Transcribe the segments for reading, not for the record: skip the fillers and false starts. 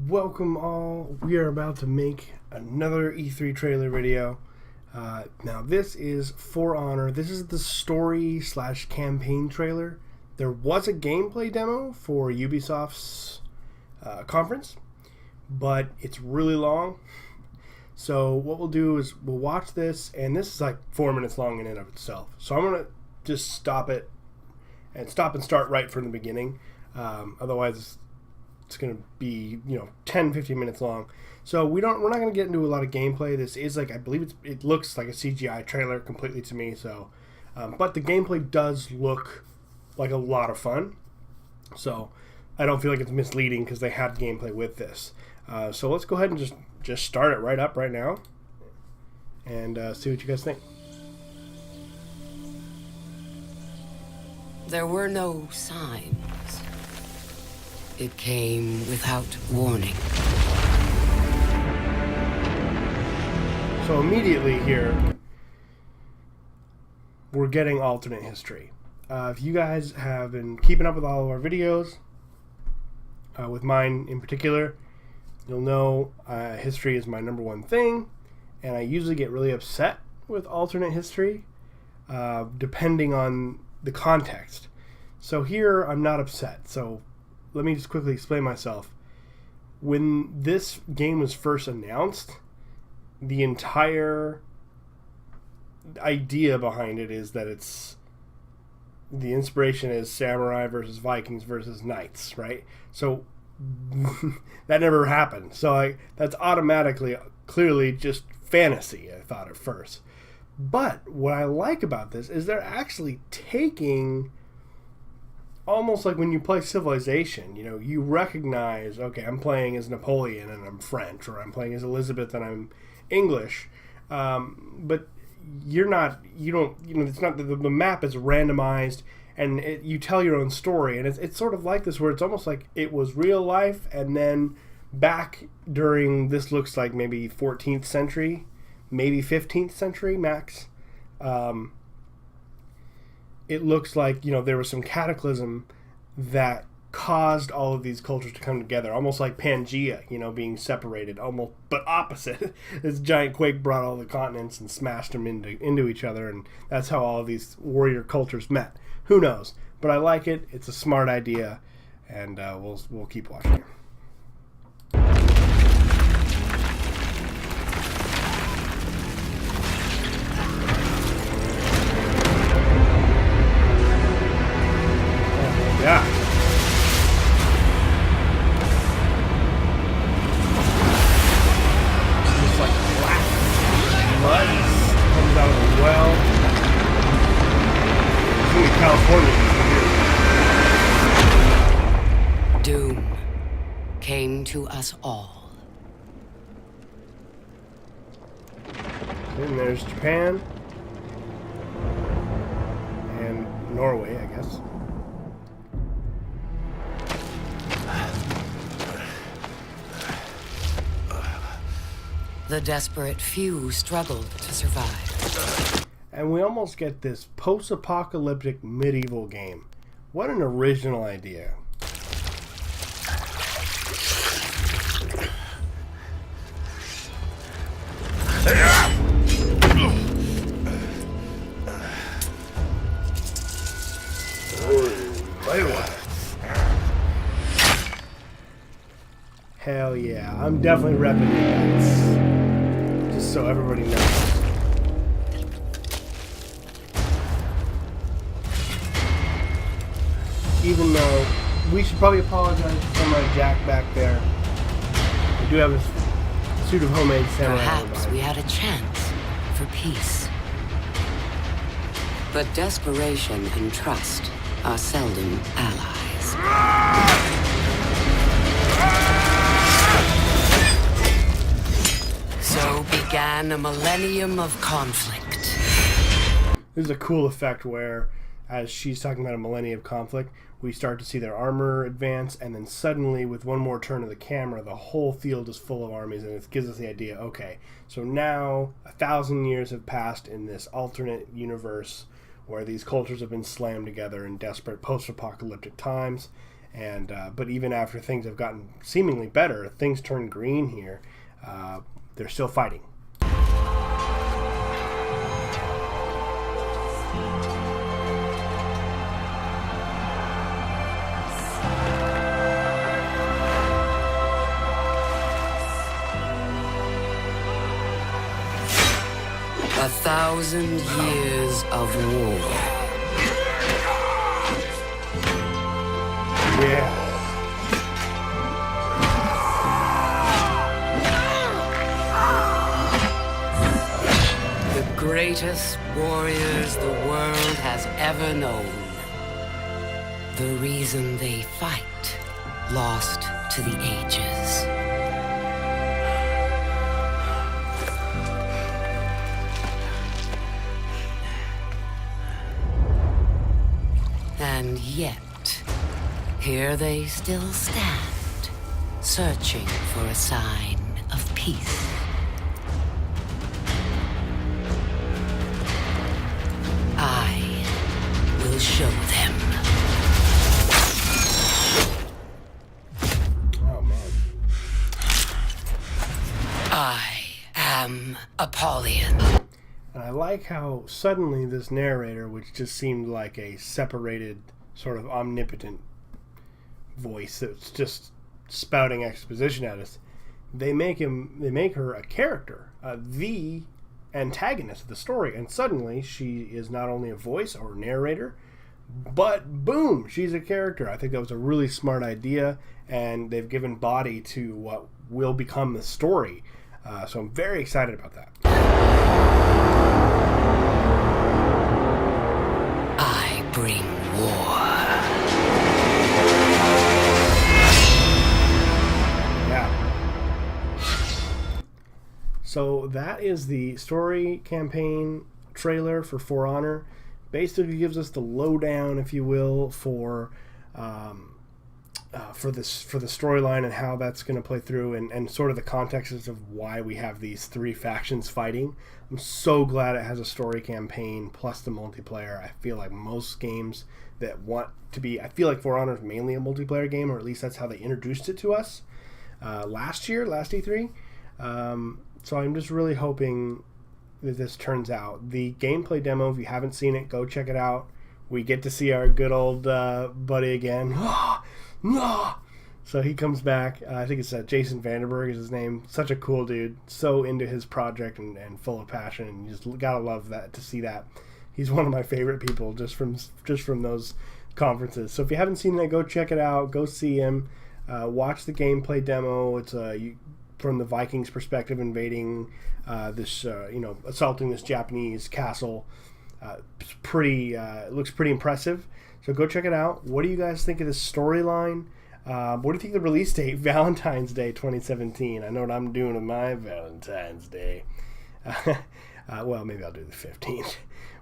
Welcome all. We are about to make another E3 trailer video. Now this is For Honor. This is the story / campaign trailer. There was a gameplay demo for Ubisoft's conference, but it's really long. So what we'll do is we'll watch this, and this is like 4 minutes long in and of itself. So I'm going to just stop and start right from the beginning. Otherwise it's going to be 10-15 minutes long. So we're not going to get into a lot of gameplay. This is like, I believe it looks like a CGI trailer completely to me. So but the gameplay does look like a lot of fun, so I don't feel like it's misleading because they had gameplay with this. So let's go ahead and just start it right now and see what you guys think. There were no signs. It came without warning. So immediately here, we're getting alternate history. If you guys have been keeping up with all of our videos, with mine in particular, you'll know history is my number one thing, and I usually get really upset with alternate history, depending on the context. So here, I'm not upset. So let me just quickly explain myself. When this game was first announced, the entire idea behind it is that the inspiration is samurai versus Vikings versus knights, right? So that never happened. So that's automatically, clearly just fantasy, I thought at first. But what I like about this is they're actually taking, almost like when you play Civilization, you recognize, okay, I'm playing as Napoleon and I'm French, or I'm playing as Elizabeth and I'm English, but it's not, the map is randomized, and you tell your own story, and it's sort of like this, where it's almost like it was real life, and then back during, this looks like maybe 14th century, maybe 15th century max, it looks like, there was some cataclysm that caused all of these cultures to come together, almost like Pangea, being separated, almost, but opposite. This giant quake brought all the continents and smashed them into each other, and that's how all of these warrior cultures met. Who knows? But I like it. It's a smart idea, and we'll keep watching. Yeah. Just like black mud comes out of the well. It's in California. Doom came to us all. And there's Japan. And Norway, I guess. The desperate few struggled to survive. And we almost get this post-apocalyptic medieval game. What an original idea. Hell yeah, I'm definitely repping the guys. Just so everybody knows. Even though we should probably apologize for my Jack back there. We do have a suit of homemade samurai. Perhaps we had a chance for peace. But desperation and trust are seldom allies. So began a millennium of conflict. This is a cool effect where, as she's talking about a millennium of conflict, we start to see their armor advance, and then suddenly, with one more turn of the camera, the whole field is full of armies, and it gives us the idea, okay, so now 1,000 years have passed in this alternate universe where these cultures have been slammed together in desperate post-apocalyptic times, And but even after things have gotten seemingly better, things turn green here. They're still fighting. 1,000 years of war. Yeah. The greatest warriors the world has ever known. The reason they fight, lost to the ages. And yet, here they still stand, searching for a sign of peace. I will show them. Oh, man. I am Apollyon. And I like how suddenly this narrator, which just seemed like a separated, sort of omnipotent voice that's just spouting exposition at us, they make her a character, the antagonist of the story. And suddenly she is not only a voice or narrator, but boom, she's a character. I think that was a really smart idea, and they've given body to what will become the story. So I'm very excited about that. I bring war. Yeah. So that is the story campaign trailer for Honor. Basically gives us the lowdown, if you will, for the storyline and how that's going to play through, and sort of the context of why we have these three factions fighting. I'm so glad it has a story campaign plus the multiplayer. I feel like most games that want to be, I feel like For Honor is mainly a multiplayer game, or at least that's how they introduced it to us last E3. So I'm just really hoping that this turns out. The gameplay demo, if you haven't seen it, go check it out. We get to see our good old buddy again. So he comes back. I think it's Jason Vanderberg is his name. Such a cool dude. So into his project and full of passion. And you just gotta love that, to see that. He's one of my favorite people just from those conferences. So if you haven't seen it, go check it out. Go see him. Watch the gameplay demo. It's from the Vikings' perspective, invading assaulting this Japanese castle. It's pretty. It looks pretty impressive. So go check it out. What do you guys think of this storyline? What do you think of the release date? Valentine's Day 2017. I know what I'm doing with my Valentine's Day. Well, maybe I'll do the 15th.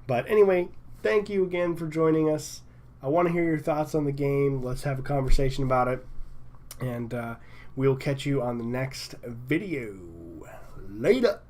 But anyway, thank you again for joining us. I want to hear your thoughts on the game. Let's have a conversation about it. And we'll catch you on the next video. Later.